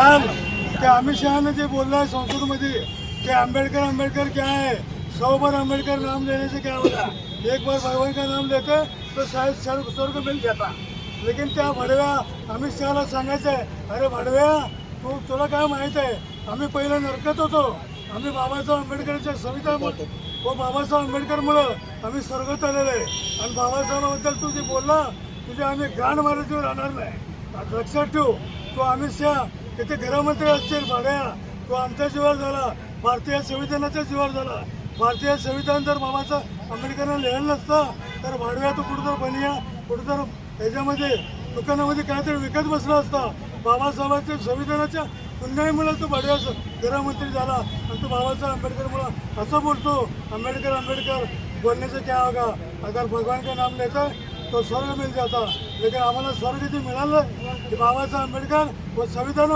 काल त्या अमित शहाने जे बोलला है संसद में कि अम्बेडकर क्या है, 100 बार अम्बेडकर नाम लेने से क्या होगा, एक बार भगवान का नाम लेते तो शायद स्वर्ग मिल जाता। लेकिन त्या भडव्या अमित शहाला सांगायचं आहे, अरे भडव्या तुला काय माहीत आहे, आम्ही पहिलं नरकत होतो, आम्ही बाबासाहेब आंबेडकरच्या संविधानामुळे व बाबासाहेब आंबेडकरमुळं आम्ही स्वर्गात आलेलो आहे। आणि बाबासाहेबाबद्दल तू जे बोलला तुझे आम्ही गाण मारायची राहणार नाही। लक्षात ठेव, तो अमित शहा तिथे गृहमंत्री असतील भाड्या, तो आमच्या जीवावर झाला, भारतीय संविधानाच्या जीवावर झाला। भारतीय संविधान जर बाबासाहेब आंबेडकरांना लिहिलं नसतं तर भाडव्या तो कुठं बनिया कुठं ह्याच्यामध्ये दुकानामध्ये काहीतरी विकत बसला असता। बाबासाहेबांच्या संविधानाच्या पुण्यामुळे तो भाडव्या गृहमंत्री झाला आणि तो बाबासाहेब आंबेडकरमुळे असं बोलतो, अम्बेडकर बोलने से क्या होगा, अगर भगवान का नाम लेता है तो स्वर्ग मिल जाता। लेकिन आम्हाला स्वर्ग जे मिळालं की बाबासाहेब आंबेडकर व संविधान